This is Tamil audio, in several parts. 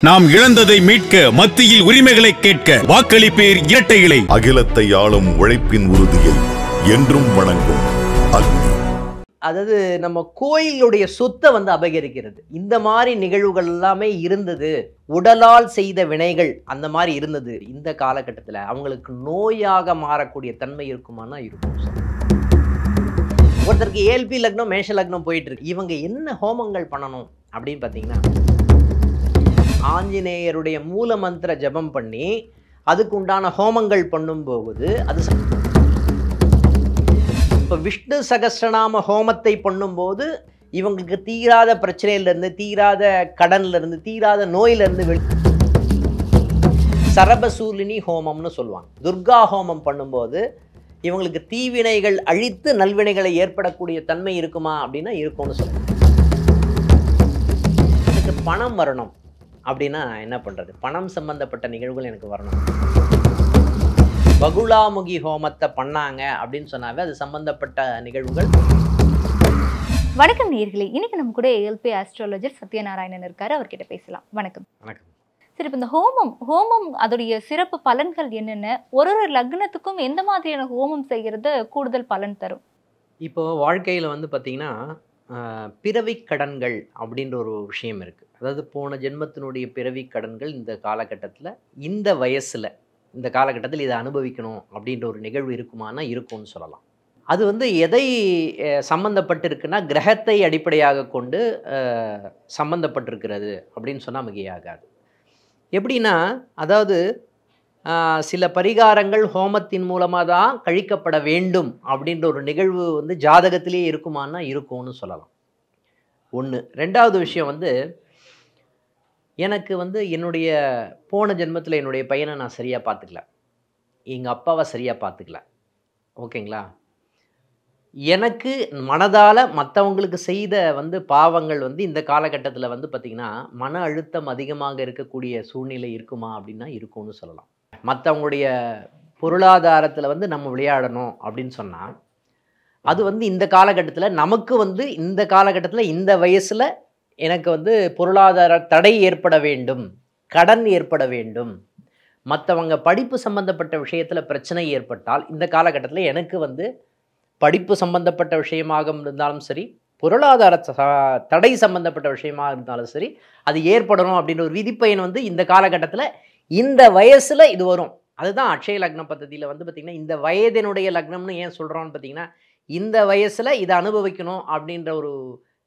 நாம் இழந்ததை மீட்க மத்தியில் உரிமைகளை கேட்க வாக்களிப்பேர் இரட்டை இலை. அகிலத்தை ஆளும் உழைப்பின் உறுதியை என்றும் வணங்கும் அக்னி. அதாவது நம்ம கோயிலுடைய சொத்தை அபகரிக்கிறது, இந்த மாதிரி நிகழ்வுகள் எல்லாமே இருந்தது. உடலால் செய்த வினைகள் அந்த மாதிரி இருந்தது. இந்த காலகட்டத்தில் அவங்களுக்கு நோயாக மாறக்கூடிய தன்மை இருக்குமானா இருக்கும். ஒருத்தருக்கு ஏல்பி லக்னம் மேஷ லக்னம் போயிட்டு இருக்கு. இவங்க என்ன ஹோமங்கள் பண்ணணும் அப்படின்னு பார்த்தீங்கன்னா, ஆஞ்சநேயருடைய மூல மந்திர ஜபம் பண்ணி அதுக்கு உண்டான ஹோமங்கள் பண்ணும்போது அது இப்போ விஷ்ணு சகஸ்ரநாம ஹோமத்தை பண்ணும்போது இவங்களுக்கு தீராத பிரச்சனையிலிருந்து, தீராத கடன்லேருந்து, தீராத நோயிலிருந்து சரபசூலினி ஹோமம்னு சொல்லுவாங்க. துர்கா ஹோமம் பண்ணும்போது இவங்களுக்கு தீவினைகள் அழித்து நல்வினைகளை ஏற்படக்கூடிய தன்மை இருக்குமா அப்படின்னா இருக்கும்னு சொல்லுவாங்க. எனக்கு பணம் வரணும் அப்படின்னா என்ன பண்ணுறது? பணம் சம்பந்தப்பட்ட நிகழ்வுகள் எனக்கு வரணும். பகுலாமுகி ஹோமத்தை பண்ணாங்க அப்படின்னு சொன்னாவே அது சம்பந்தப்பட்ட நிகழ்வுகள். வணக்கம் நேயர்களே, இன்னைக்கு நம்ம கூட ஏஎல்பி ஆஸ்ட்ராலஜர் சத்யநாராயணன் இருக்காரு, அவர்கிட்ட பேசலாம். வணக்கம். வணக்கம். சரி, இப்போ இந்த ஹோமம் அதோடைய சிறப்பு பலன்கள் என்னென்ன? ஒரு லக்னத்துக்கும் எந்த மாதிரியான ஹோமம் செய்கிறது கூடுதல் பலன் தரும்? இப்போ வாழ்க்கையில் பார்த்தீங்கன்னா பிறவி கடன்கள் அப்படின்ற ஒரு விஷயம் இருக்குது. அதாவது போன ஜென்மத்தினுடைய பிறவி கடன்கள் இந்த காலகட்டத்தில், இந்த வயசில், இந்த காலகட்டத்தில் இதை அனுபவிக்கணும் அப்படின்ற ஒரு நிகழ்வு இருக்குமானா இருக்கும்னு சொல்லலாம். அது எதை சம்மந்தப்பட்டிருக்குன்னா கிரகத்தை அடிப்படையாக கொண்டு சம்மந்தப்பட்டிருக்கிறது அப்படின்னு சொன்னால் மிகையாகாது. எப்படின்னா, அதாவது சில பரிகாரங்கள் ஹோமத்தின் மூலமாக தான் கழிக்கப்பட வேண்டும் அப்படின்ற ஒரு நிகழ்வு ஜாதகத்திலேயே இருக்குமானா இருக்கும்னு சொல்லலாம். ஒன்று. ரெண்டாவது விஷயம் எனக்கு என்னுடைய போன ஜென்மத்தில் என்னுடைய பையனை நான் சரியாக பார்த்துக்கல, எங்கள் அப்பாவை சரியாக பார்த்துக்கல, ஓகேங்களா? எனக்கு மனதால் மற்றவங்களுக்கு செய்த பாவங்கள் இந்த காலகட்டத்தில் பார்த்திங்கன்னா மன அழுத்தம் அதிகமாக இருக்கக்கூடிய சூழ்நிலை இருக்குமா அப்படின்னா இருக்கும்னு சொல்லலாம். மற்றவங்களுடைய பொருளாதாரத்தில் நம்ம விளையாடணும் அப்படின்னு சொன்னால் அது இந்த காலகட்டத்தில் நமக்கு இந்த காலகட்டத்தில் இந்த வயசில் எனக்கு பொருளாதார தடை ஏற்பட வேண்டும், கடன் ஏற்பட வேண்டும், மற்றவங்க படிப்பு சம்பந்தப்பட்ட விஷயத்தில் பிரச்சனை ஏற்பட்டால் இந்த காலகட்டத்தில் எனக்கு படிப்பு சம்பந்தப்பட்ட விஷயமாக இருந்தாலும் சரி, பொருளாதார தடை சம்பந்தப்பட்ட விஷயமாக இருந்தாலும் சரி, அது ஏற்படணும் அப்படின்ற ஒரு விதிப்பயன் இந்த காலகட்டத்தில் இந்த வயசில் இது வரும். அதுதான் அக்ஷய லக்ன பദ്ധதியில் பார்த்திங்கன்னா இந்த வயதினுடைய லக்னம்னு ஏன் சொல்கிறோன்னு பார்த்திங்கன்னா, இந்த வயசில் இதை அனுபவிக்கணும் அப்படின்ற ஒரு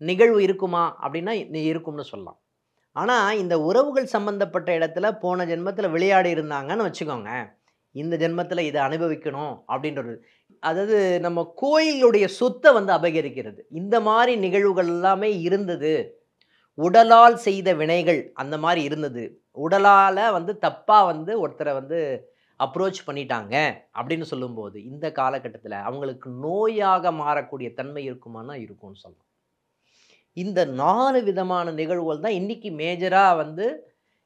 நிகழ்வு இருக்குமா அப்படின்னா இருக்கும்னு சொல்லலாம். ஆனால் இந்த உறவுகள் சம்பந்தப்பட்ட இடத்துல போன ஜென்மத்தில் விளையாடி இருந்தாங்கன்னு வச்சுக்கோங்க, இந்த ஜென்மத்தில் இதை அனுபவிக்கணும் அப்படின்றது. அதாவது நம்ம கோயிலுடைய சொத்தை அபகரிக்கிறது, இந்த மாதிரி நிகழ்வுகள் எல்லாமே இருந்தது. உடலால் செய்த வினைகள் அந்த மாதிரி இருந்தது. உடலால் தப்பாக ஒருத்தரை அப்ரோச் பண்ணிட்டாங்க அப்படின்னு சொல்லும்போது இந்த காலகட்டத்தில் அவங்களுக்கு நோயாக மாறக்கூடிய தன்மை இருக்குமானா இருக்கும்னு சொல்லலாம். இந்த 4 விதமான நிகழ்வுகள் தான் இன்றைக்கி மேஜராக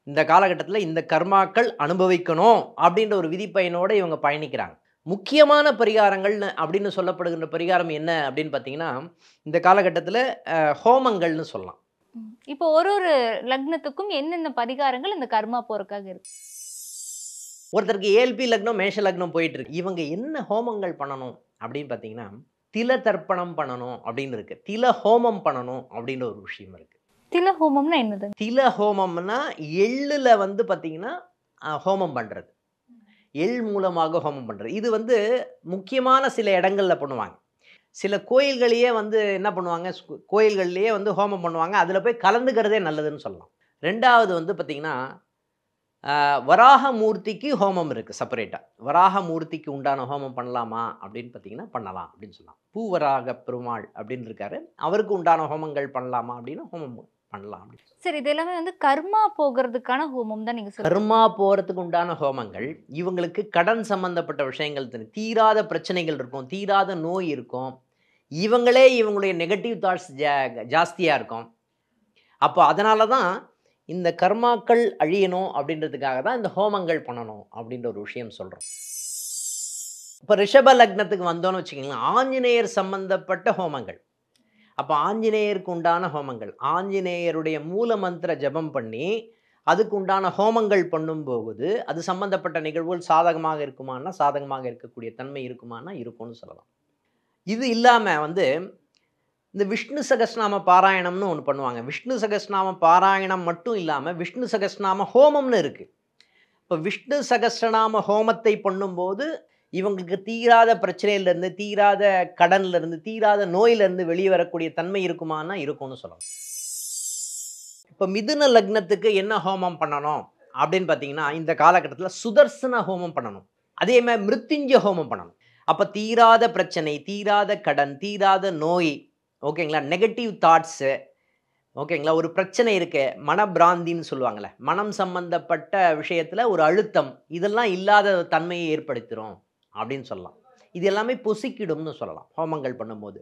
இந்த காலகட்டத்தில் இந்த கர்மாக்கள் அனுபவிக்கணும் அப்படின்ற ஒரு விதிப்பயனோடு இவங்க பயணிக்கிறாங்க. முக்கியமான பரிகாரங்கள் அப்படின்னு சொல்லப்படுகின்ற பரிகாரம் என்ன அப்படின்னு பார்த்தீங்கன்னா, இந்த காலகட்டத்தில் ஹோமங்கள்னு சொல்லலாம். இப்போ ஒரு லக்னத்துக்கும் என்னென்ன பரிகாரங்கள் இந்த கர்மா போறதுக்காக இருக்கு? ஒருத்தருக்கு ஏல்பி லக்னம் மேஷ லக்னம் போயிட்டு இருக்கு. இவங்க என்ன ஹோமங்கள் பண்ணணும் அப்படின்னு பார்த்தீங்கன்னா, தில தர்ப்பணம் பண்ணணும் அப்படின்னு இருக்கு, தில ஹோமம் பண்ணணும் அப்படின்ற ஒரு விஷயம் இருக்கு. தில ஹோமம்னா என்னது? தில ஹோமம்னா எள்ளில் பார்த்தீங்கன்னா ஹோமம் பண்ணுறது, எள் மூலமாக ஹோமம் பண்ணுறது. இது முக்கியமான சில இடங்களில் பண்ணுவாங்க. சில கோயில்களையே என்ன பண்ணுவாங்க, கோயில்கள்லேயே ஹோமம் பண்ணுவாங்க. அதில் போய் கலந்துக்கிறதே நல்லதுன்னு சொல்லலாம். ரெண்டாவது பார்த்திங்கன்னா வராகமூர்த்திக்கு ஹோமம் இருக்குது செப்பரேட்டாக. வராகமூர்த்திக்கு உண்டான ஹோமம் பண்ணலாமா அப்படின்னு பார்த்தீங்கன்னா பண்ணலாம் அப்படின்னு சொல்லலாம். பூவராக பெருமாள் அப்படின்னு இருக்காரு, அவருக்கு உண்டான ஹோமங்கள் பண்ணலாமா அப்படின்னு ஹோமம் பண்ணலாம். சரி, இது எல்லாமே கர்மா போகிறதுக்கான ஹோமம் தான் நீங்கள் சொல்லுங்க. கர்மா போகிறதுக்கு உண்டான ஹோமங்கள் இவங்களுக்கு கடன் சம்பந்தப்பட்ட விஷயங்கள், தீராத பிரச்சனைகள் இருக்கும், தீராத நோய் இருக்கும், இவங்களே இவங்களுடைய நெகட்டிவ் தாட்ஸ் ஜாஸ்தியாக இருக்கும். அப்போ அதனால தான் இந்த கர்மாக்கள் அழியணும் அப்படின்றதுக்காக தான் இந்த ஹோமங்கள் பண்ணணும் அப்படின்ற ஒரு விஷயம் சொல்கிறோம். இப்போ ரிஷப லக்னத்துக்கு வந்தோன்னு வச்சுக்கிங்களேன், ஆஞ்சநேயர் சம்பந்தப்பட்ட ஹோமங்கள். அப்போ ஆஞ்சநேயருக்கு உண்டான ஹோமங்கள், ஆஞ்சநேயருடைய மூல மந்திர ஜபம் பண்ணி அதுக்கு உண்டான ஹோமங்கள் பண்ணும்போது அது சம்பந்தப்பட்ட நிகழ்வுகள் சாதகமாக இருக்குமானா சாதகமாக இருக்கக்கூடிய தன்மை இருக்குமானா இருக்கும்னு சொல்லலாம். இது இல்லாமல் வந்து இந்த விஷ்ணு சகஸ்நாம பாராயணம்னு ஒன்று பண்ணுவாங்க. விஷ்ணு சகஸ்நாம பாராயணம் மட்டும் இல்லாமல் விஷ்ணு சகஸ்நாம ஹோமம்னு இருக்குது. இப்போ விஷ்ணு சகஸ்ரநாம ஹோமத்தை பண்ணும்போது இவங்களுக்கு தீராத பிரச்சனையிலேருந்து, தீராத கடன்லேருந்து, தீராத நோயிலேருந்து வெளியே வரக்கூடிய தன்மை இருக்குமானா இருக்கும்னு சொல்லலாம். இப்போ மிதுன லக்னத்துக்கு என்ன ஹோமம் பண்ணணும் அப்படின்னு பார்த்தீங்கன்னா, இந்த காலகட்டத்தில் சுதர்சன ஹோமம் பண்ணணும். அதே மாதிரி மிருத்யுஞ்ச ஹோமம் பண்ணணும். அப்போ தீராத பிரச்சனை, தீராத கடன், தீராத நோய், ஓகேங்களா, நெகட்டிவ் தாட்ஸு, ஓகேங்களா, ஒரு பிரச்சனை இருக்கு, மனப்பிராந்தின்னு சொல்லுவாங்கள்ல, மனம் சம்பந்தப்பட்ட விஷயத்தில் ஒரு அழுத்தம், இதெல்லாம் இல்லாத தன்மையை ஏற்படுத்திடும் அப்படின்னு சொல்லலாம். இது எல்லாமே பொசிக்கிடும்னு சொல்லலாம் ஹோமங்கள் பண்ணும்போது.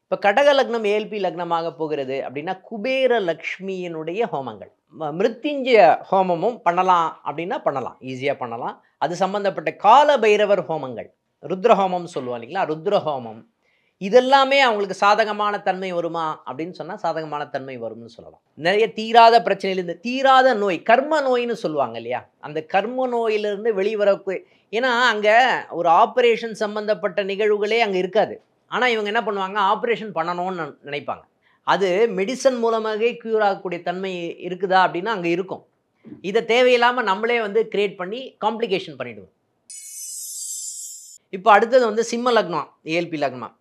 இப்போ கடக லக்னம் ஏல்பி லக்னமாக போகிறது அப்படின்னா குபேர லக்ஷ்மியினுடைய ஹோமங்கள், மிருத்யுஞ்சய ஹோமமும் பண்ணலாம் அப்படின்னா பண்ணலாம், ஈஸியாக பண்ணலாம். அது சம்பந்தப்பட்ட கால பைரவர் ஹோமங்கள், ருத்ர ஹோமம் சொல்லுவோம் இல்லைங்களா, ருத்ர ஹோமம், இதெல்லாமே அவங்களுக்கு சாதகமான தன்மை வருமா அப்படின்னு சொன்னால் சாதகமான தன்மை வரும்னு சொல்லலாம். நிறைய தீராத பிரச்சனையிலேருந்து, தீராத நோய், கர்ம நோயின்னு சொல்லுவாங்க இல்லையா, அந்த கர்ம நோயிலிருந்து வெளிவரக்கு, ஏன்னா அங்கே ஒரு ஆப்ரேஷன் சம்பந்தப்பட்ட நிகழ்வுகளே அங்கே இருக்காது. ஆனால் இவங்க என்ன பண்ணுவாங்க, ஆப்ரேஷன் பண்ணணும்னு நினைப்பாங்க. அது மெடிசன் மூலமாகவே க்யூர் ஆகக்கூடிய தன்மை இருக்குதா அப்படின்னா அங்கே இருக்கும். இதை தேவையில்லாமல் நம்மளே வந்து கிரியேட் பண்ணி காம்ப்ளிகேஷன் பண்ணிவிடுவோம். இப்போ அடுத்தது வந்து சிம்ம லக்னம் ஏல்பி லக்னம்,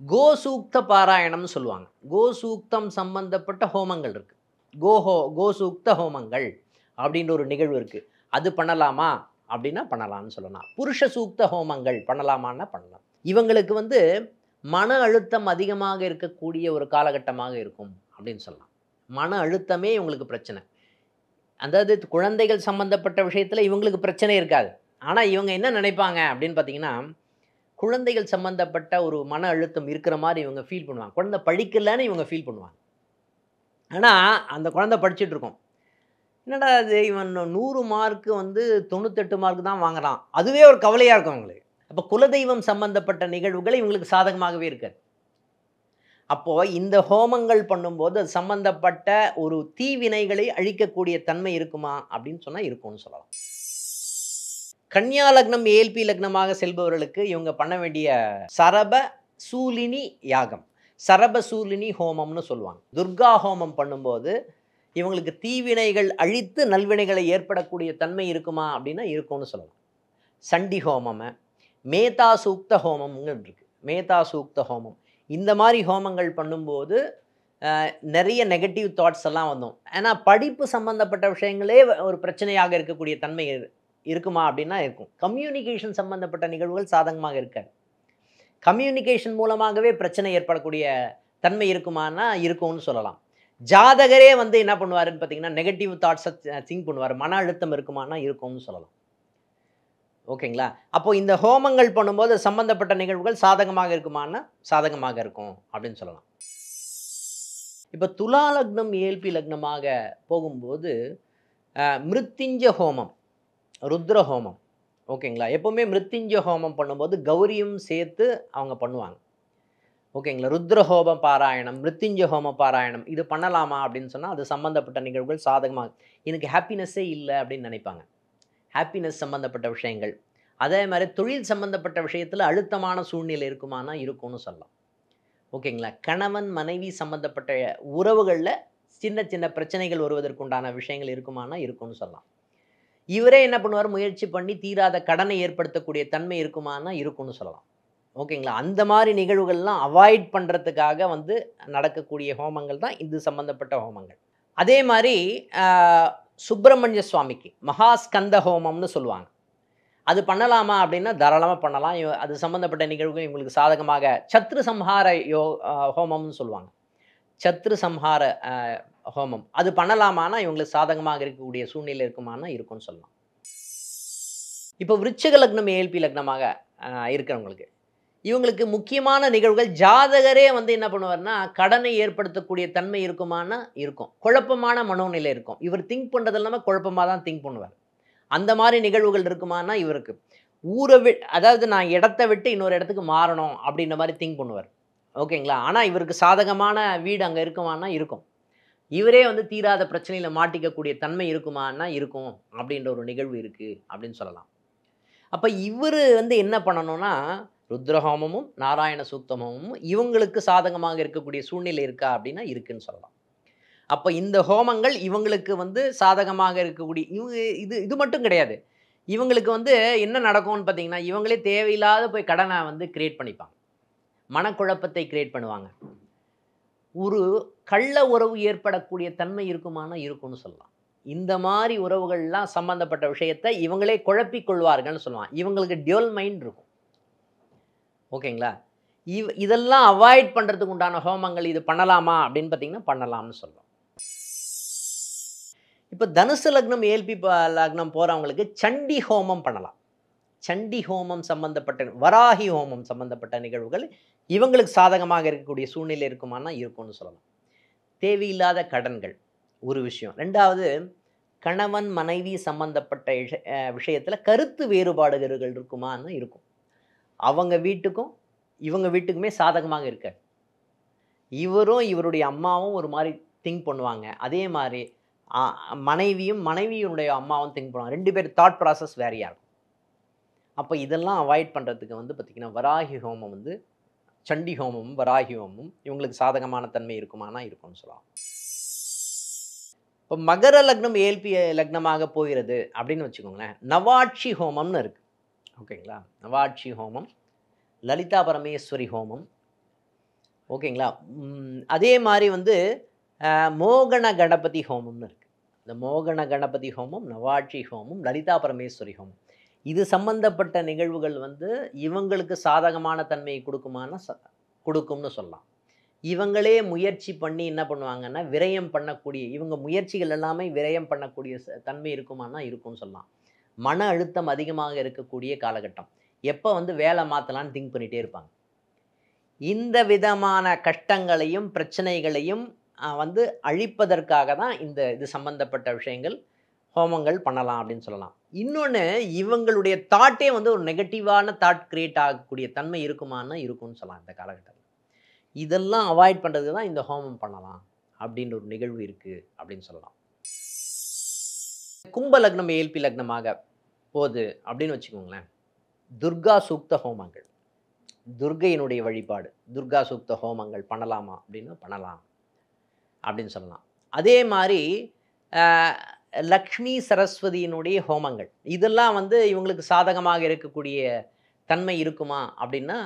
கோசூக்த பாராயணம்னு சொல்லுவாங்க. கோசூக்தம் சம்பந்தப்பட்ட ஹோமங்கள் இருக்குது. கோசூக்த ஹோமங்கள் அப்படின்ற ஒரு நிகழ்வு இருக்குது. அது பண்ணலாமா அப்படின்னா பண்ணலாம்னு சொல்லலாம். புருஷ சூக்த ஹோமங்கள் பண்ணலாமான்னா பண்ணலாம். இவங்களுக்கு வந்து மன அழுத்தம் அதிகமாக இருக்கக்கூடிய ஒரு காலகட்டமாக இருக்கும் அப்படின்னு சொல்லலாம். மன அழுத்தமே இவங்களுக்கு பிரச்சனை. அதாவது குழந்தைகள் சம்பந்தப்பட்ட விஷயத்தில் இவங்களுக்கு பிரச்சனை இருக்காது. ஆனால் இவங்க என்ன நினைப்பாங்க அப்படின்னு பார்த்தீங்கன்னா, குழந்தைகள் சம்பந்தப்பட்ட ஒரு மன அழுத்தம் இருக்கிற மாதிரி இவங்க ஃபீல் பண்ணுவாங்க. குழந்தை படிக்கலன்னு இவங்க ஃபீல் பண்ணுவாங்க. ஆனால் அந்த குழந்தை படிச்சுட்டு இருக்கும், என்னடா அது இவன் 100 மார்க்கு வந்து 98 மார்க் தான் வாங்குறான், அதுவே ஒரு கவலையாக இருக்கும் அவங்களுக்கு. அப்போ குலதெய்வம் சம்பந்தப்பட்ட நிகழ்வுகள் இவங்களுக்கு சாதகமாகவே இருக்காது. அப்போது இந்த ஹோமங்கள் பண்ணும்போது அது சம்பந்தப்பட்ட ஒரு தீவினைகளை அழிக்கக்கூடிய தன்மை இருக்குமா அப்படின்னு சொன்னால் இருக்கும்னு சொல்லலாம். கன்னியா லக்னம் ஏல்பி லக்னமாக செல்பவர்களுக்கு இவங்க பண்ண வேண்டிய சரப சூலினி யாகம், சரப சூலினி ஹோமம்னு சொல்லுவாங்க. துர்கா ஹோமம் பண்ணும்போது இவங்களுக்கு தீவினைகள் அழித்து நல்வினைகளை ஏற்படக்கூடிய தன்மை இருக்குமா அப்படின்னா இருக்கும்னு சொல்லலாம். சண்டி ஹோமம், மேதா சூக்த ஹோமம்னு இருக்குது. மேதா சூக்த ஹோமம், இந்த மாதிரி ஹோமங்கள் பண்ணும்போது நிறைய நெகட்டிவ் தாட்ஸ் எல்லாம் வந்தோம். ஏன்னா படிப்பு சம்பந்தப்பட்ட விஷயங்களே ஒரு பிரச்சனையாக இருக்கக்கூடிய தன்மை இருக்குமா அப்படின்னா இருக்கும். கம்யூனிகேஷன் சம்பந்தப்பட்ட நிகழ்வுகள் சாதகமாக இருக்காது. கம்யூனிகேஷன் மூலமாகவே பிரச்சனை ஏற்படக்கூடிய தன்மை இருக்குமானா இருக்கும்னு சொல்லலாம். ஜாதகரே வந்து என்ன பண்ணுவாருன்னு பார்த்தீங்கன்னா நெகட்டிவ் தாட்ஸை திங்க் பண்ணுவார், மன அழுத்தம் இருக்குமானா இருக்கும்னு சொல்லலாம். ஓகேங்களா? அப்போ இந்த ஹோமங்கள் பண்ணும்போது சம்பந்தப்பட்ட நிகழ்வுகள் சாதகமாக இருக்குமானா சாதகமாக இருக்கும் அப்படின்னு சொல்லலாம். இப்போ துலா லக்னம் ஏல்பி லக்னமாக போகும்போது மிருத்யுஞ்ச ஹோமம், ருத்ர ஹோமம், ஓகேங்களா? எப்போவுமே மிருத்யுஞ்ச ஹோமம் பண்ணும்போது கௌரியும் சேர்த்து அவங்க பண்ணுவாங்க. ஓகேங்களா? ருத்ர ஹோமம் பாராயணம், மிருத்யுஞ்ச ஹோம பாராயணம் இது பண்ணலாமா அப்படின்னு சொன்னால் அது சம்மந்தப்பட்ட நிகழ்வுகள் சாதகமாக, எனக்கு ஹாப்பினஸ்ஸே இல்லை அப்படின்னு நினைப்பாங்க. ஹாப்பினஸ் சம்மந்தப்பட்ட விஷயங்கள், அதே மாதிரி தொழில் சம்மந்தப்பட்ட விஷயத்தில் அழுத்தமான சூழ்நிலை இருக்குமானா இருக்கும்னு சொல்லலாம். ஓகேங்களா? கணவன் மனைவி சம்மந்தப்பட்ட உறவுகளில் சின்ன சின்ன பிரச்சனைகள் வருவதற்குண்டான விஷயங்கள் இருக்குமானா இருக்கும்னு சொல்லலாம். இவரே என்ன பண்ணுவார், முயற்சி பண்ணி தீராத கடனை ஏற்படுத்தக்கூடிய தன்மை இருக்குமானா இருக்கும்னு சொல்லலாம். ஓகேங்களா? அந்த மாதிரி நிகழ்வுகள்லாம் அவாய்ட் பண்ணுறதுக்காக வந்து நடக்கக்கூடிய ஹோமங்கள் தான் இது சம்மந்தப்பட்ட ஹோமங்கள். அதே மாதிரி சுப்பிரமணிய சுவாமிக்கு மகாஸ்கந்த ஹோமம்னு சொல்லுவாங்க. அது பண்ணலாமா அப்படின்னா தாராளமாக பண்ணலாம். அது சம்மந்தப்பட்ட நிகழ்வுகள் இவங்களுக்கு சாதகமாக சத்ரு சம்ஹார ஹோமம்னு சொல்லுவாங்க. சத்ரு சம்ஹார ஹோமம் அது பண்ணலாமானா இவங்களுக்கு சாதகமாக இருக்கக்கூடிய சூழ்நிலை இருக்குமானா இருக்கும்னு சொல்லலாம். இப்போ விருச்சிக லக்னம் ஏல்பி லக்னமாக இருக்கிறவங்களுக்கு இவங்களுக்கு முக்கியமான நிகழ்வுகள், ஜாதகரே வந்து என்ன பண்ணுவார்னா கடனை ஏற்படுத்தக்கூடிய தன்மை இருக்குமானா இருக்கும். குழப்பமான மனோநிலை இருக்கும். இவர் திங்க் பண்ணுறது இல்லாமல் குழப்பமாக தான் திங்க் பண்ணுவார். அந்த மாதிரி நிகழ்வுகள் இருக்குமானா இவருக்கு அதாவது நான் இடத்த விட்டு இன்னொரு இடத்துக்கு மாறணும் அப்படின்ற மாதிரி திங்க் பண்ணுவார். ஓகேங்களா? ஆனால் இவருக்கு சாதகமான வீடு அங்கே இருக்குமானா இருக்கும். இவரே வந்து தீராத பிரச்சனையில் மாட்டிக்கக்கூடிய தன்மை இருக்குமான்னா இருக்கும் அப்படின்ற ஒரு நிகழ்வு இருக்குது அப்படின்னு சொல்லலாம். அப்போ இவர் வந்து என்ன பண்ணணும்னா ருத்ரஹோமமும் நாராயண சூக்தமும் இவங்களுக்கு சாதகமாக இருக்கக்கூடிய சூழ்நிலை இருக்கா அப்படின்னா இருக்குன்னு சொல்லலாம். அப்போ இந்த ஹோமங்கள் இவங்களுக்கு வந்து சாதகமாக இருக்கக்கூடிய இது மட்டும் கிடையாது. இவங்களுக்கு வந்து என்ன நடக்கும்னு பார்த்தீங்கன்னா, இவங்களே தேவையில்லாத போய் கடனை வந்து கிரியேட் பண்ணிப்பாங்க, மனக்குழப்பத்தை கிரியேட் பண்ணுவாங்க. ஒரு கள்ள உறவு ஏற்படக்கூடிய தன்மை இருக்குமானா இருக்கும்னு சொல்லலாம். இந்த மாதிரி உறவுகள்லாம் சம்பந்தப்பட்ட விஷயத்தை இவங்களே குழப்பிக் கொள்வார்கள்னு சொல்லலாம். இவங்களுக்கு டியூவல் மைண்ட் இருக்கும். ஓகேங்களா? இதெல்லாம் அவாய்ட் பண்ணுறதுக்கு உண்டான ஹோமங்கள் இது பண்ணலாமா அப்படின்னு பார்த்தீங்கன்னா பண்ணலாம்னு சொல்லலாம். இப்போ தனுசு லக்னம் ஏல்பி லக்னம் போகிறவங்களுக்கு சண்டி ஹோமம் பண்ணலாம். சண்டி ஹோமம் சம்பந்தப்பட்ட வராகி ஹோமம் சம்பந்தப்பட்ட நிகழ்வுகள் இவங்களுக்கு சாதகமாக இருக்கக்கூடிய சூழ்நிலை இருக்குமானா இருக்கும்னு சொல்லலாம். தேவையில்லாத கடன்கள் ஒரு விஷயம். ரெண்டாவது, கணவன் மனைவி சம்பந்தப்பட்ட விஷயத்தில் கருத்து வேறுபாடுகள் இருக்குமான்னு இருக்கும். அவங்க வீட்டுக்கும் இவங்க வீட்டுக்குமே சாதகமாக இருக்காது. இவரும் இவருடைய அம்மாவும் ஒரு மாதிரி திங்க் பண்ணுவாங்க. அதே மாதிரி மனைவியுடைய அம்மாவும் திங்க் பண்ணுவாங்க. 2 பேர் தாட் ப்ராசஸ் வேறையாக இருக்கும். அப்போ இதெல்லாம் அவாய்ட் பண்ணுறதுக்கு வந்து பார்த்திங்கன்னா வராகி ஹோமம் வந்து சண்டி ஹோமமும் வராகி ஹோமமும் இவங்களுக்கு சாதகமான தன்மை இருக்குமானா இருக்கும்னு சொல்லலாம். இப்போ மகர லக்னம் ஏல்பி லக்னமாக போகிறது அப்படின்னு வச்சுக்கோங்களேன், நவாட்சி ஹோமம்னு இருக்குது. ஓகேங்களா? நவாட்சி ஹோமம், லலிதா பரமேஸ்வரி ஹோமம். ஓகேங்களா? அதே மாதிரி வந்து மோகன கணபதி ஹோமம்னு இருக்குது. இந்த மோகன கணபதி ஹோமம், நவாட்சி ஹோமம், லலிதா பரமேஸ்வரி ஹோமம் இது சம்பந்தப்பட்ட நிகழ்வுகள் வந்து இவங்களுக்கு சாதகமான தன்மையை கொடுக்கும்னு சொல்லலாம். இவங்களே முயற்சி பண்ணி என்ன பண்ணுவாங்கன்னா விரயம் பண்ணக்கூடிய, இவங்க முயற்சிகள் எல்லாமே விரயம் பண்ணக்கூடிய தன்மை இருக்குமானா இருக்கும்னு சொல்லலாம். மன அழுத்தம் அதிகமாக இருக்கக்கூடிய காலகட்டம். எப்போ வந்து வேலை மாற்றலான்னு திங்க் பண்ணிகிட்டே இருப்பாங்க. இந்த விதமான கஷ்டங்களையும் பிரச்சனைகளையும் வந்து அழிப்பதற்காக தான் இது சம்பந்தப்பட்ட விஷயங்கள் ஹோமங்கள் பண்ணலாம் அப்படின்னு சொல்லலாம். இன்னொன்று, இவங்களுடைய தாட்டே வந்து ஒரு நெகட்டிவான தாட் கிரியேட் ஆகக்கூடிய தன்மை இருக்குமானா இருக்கும்னு சொல்லலாம். இந்த காலகட்டத்தில் இதெல்லாம் அவாய்ட் பண்ணுறது தான் இந்த ஹோமம் பண்ணலாம் அப்படின்ற ஒரு நிகழ்வு இருக்குது அப்படின்னு சொல்லலாம். கும்ப லக்னம் ஏல்பி லக்னமாக போகுது அப்படின்னு வச்சுக்கோங்களேன், துர்கா சூக்த ஹோமங்கள், துர்கையினுடைய வழிபாடு, துர்கா சூக்த ஹோமங்கள் பண்ணலாமா அப்படின்னு பண்ணலாம் அப்படின்னு சொல்லலாம். அதே மாதிரி லக்ஷ்மி சரஸ்வதியினுடைய ஹோமங்கள் இதெல்லாம் வந்து இவங்களுக்கு சாதகமாக இருக்கக்கூடிய தன்மை இருக்குமா அப்படின்னா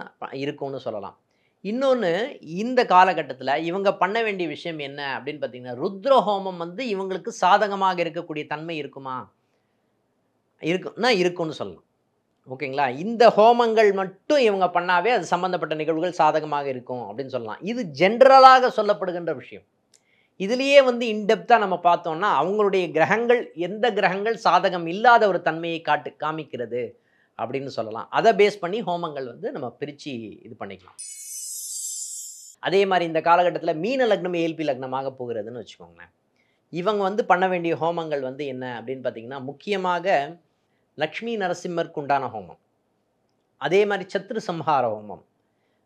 இருக்கும்னு சொல்லலாம். இன்னொன்று, இந்த காலகட்டத்தில் இவங்க பண்ண வேண்டிய விஷயம் என்ன அப்படின்னு பார்த்தீங்கன்னா, ருத்ர ஹோமம் வந்து இவங்களுக்கு சாதகமாக இருக்கக்கூடிய தன்மை இருக்குமா இருக்கும்னு சொல்லலாம். ஓகேங்களா? இந்த ஹோமங்கள் மட்டும் இவங்க பண்ணாவே அது சம்பந்தப்பட்ட நிகழ்வுகள் சாதகமாக இருக்கும் அப்படின்னு சொல்லலாம். இது ஜென்ரலாக சொல்லப்படுகின்ற விஷயம். இதுலேயே வந்து இன்டெப்த்தாக நம்ம பார்த்தோம்னா அவங்களுடைய கிரகங்கள் எந்த கிரகங்கள் சாதகம் இல்லாத ஒரு தன்மையை காமிக்கிறது அப்படின்னு சொல்லலாம். அதை பேஸ் பண்ணி ஹோமங்கள் வந்து நம்ம பிரித்து இது பண்ணிக்கலாம். அதே மாதிரி இந்த காலகட்டத்தில் மீன லக்னம் ஏல்பி லக்னமாக போகிறதுன்னு வச்சுக்கோங்களேன், இவங்க வந்து பண்ண வேண்டிய ஹோமங்கள் வந்து என்ன அப்படின்னு பார்த்தீங்கன்னா, முக்கியமாக லக்ஷ்மி நரசிம்மருக்கு உண்டான ஹோமம், அதே மாதிரி சத்ரு சம்ஹார ஹோமம்.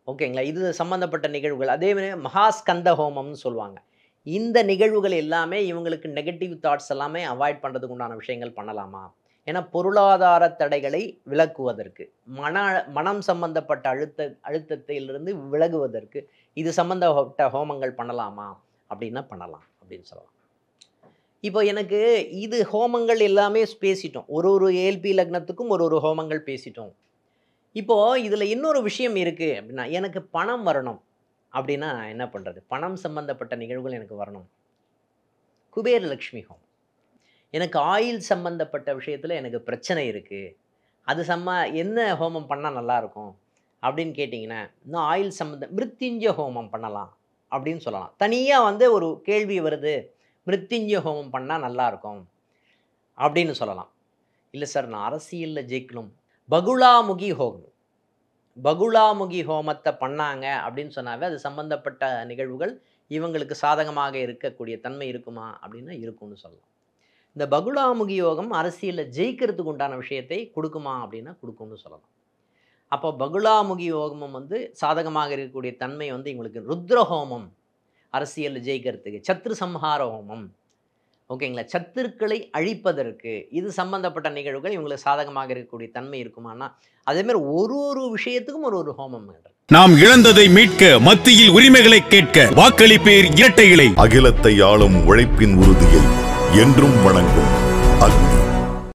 ஓகேங்களா? இது சம்பந்தப்பட்ட நிகழ்வுகள். அதே மாதிரி மகாஸ்கந்த ஹோமம்னு சொல்லுவாங்க. இந்த நிகழ்வுகள் எல்லாமே இவங்களுக்கு நெகட்டிவ் தாட்ஸ் எல்லாமே அவாய்ட் பண்ணுறதுக்கு உண்டான விஷயங்கள் பண்ணலாமா? ஏன்னா பொருளாதார தடைகளை விலக்குவதற்கு, மனம் சம்பந்தப்பட்ட அழுத்தத்திலிருந்து விலகுவதற்கு இது சம்பந்தப்பட்ட ஹோமங்கள் பண்ணலாமா அப்படின்னா பண்ணலாம் அப்படின்னு சொல்லலாம். இப்போ எனக்கு இது ஹோமங்கள் எல்லாமே பேசிட்டோம். ஒரு ஏல்பி லக்னத்துக்கும் ஒரு ஹோமங்கள் பேசிட்டோம். இப்போது இதில் இன்னொரு விஷயம் இருக்குது அப்படின்னா, எனக்கு பணம் வரணும் அப்படின்னா நான் என்ன பண்ணுறது? பணம் சம்பந்தப்பட்ட நிகழ்வுகள் எனக்கு வரணும், குபேர லக்ஷ்மி ஹோமம். எனக்கு ஆயில் சம்பந்தப்பட்ட விஷயத்தில் எனக்கு பிரச்சனை இருக்குது, அது என்ன ஹோமம் பண்ணால் நல்லாயிருக்கும் அப்படின்னு கேட்டிங்கன்னா, இன்னும் ஆயில் மிருத்யுஞ்சய ஹோமம் பண்ணலாம் அப்படின்னு சொல்லலாம். தனியாக வந்து ஒரு கேள்வி வருது, மிருத்யுஞ்சய ஹோமம் பண்ணால் நல்லாயிருக்கும் அப்படின்னு சொல்லலாம். இல்லை சார், நான் அரசியலில் ஜெயிக்கணும், பகுலாமுகி ஹோமம், பகுலாமுகி ஹோமத்தை பண்ணாங்க அப்படின்னு சொன்னாவே அது சம்பந்தப்பட்ட நிகழ்வுகள் இவங்களுக்கு சாதகமாக இருக்கக்கூடிய தன்மை இருக்குமா அப்படின்னா இருக்கும்னு சொல்லலாம். இந்த பகுலாமுகி யோகம் அரசியலில் ஜெயிக்கிறதுக்கு உண்டான விஷயத்தை கொடுக்குமா அப்படின்னா கொடுக்கும்னு சொல்லலாம். அப்போ பகுலாமுகி யோகமும் வந்து சாதகமாக இருக்கக்கூடிய தன்மை வந்து இவங்களுக்கு ருத்ரஹோமம், அரசியல் ஜெயிக்கிறதுக்கு. சத்ரு சம்ஹார ஹோமம், ஓகேங்களா, சத்துருக்களை அழிப்பதற்கு இது சம்பந்தப்பட்ட நிகழ்வுகள் இவங்களுக்கு சாதகமாக இருக்கக்கூடிய தன்மை இருக்குமானா, அதே மாதிரி ஒரு விஷயத்துக்கும் ஒரு ஹோமம். நாம் இழந்ததை மீட்க, மத்தியில் உரிமைகளை கேட்க வாக்களிப்பேர் இரட்டை இலை. அகிலத்தை ஆளும் உழைப்பின் உறுதியை என்றும் வணங்கும் அக்னி.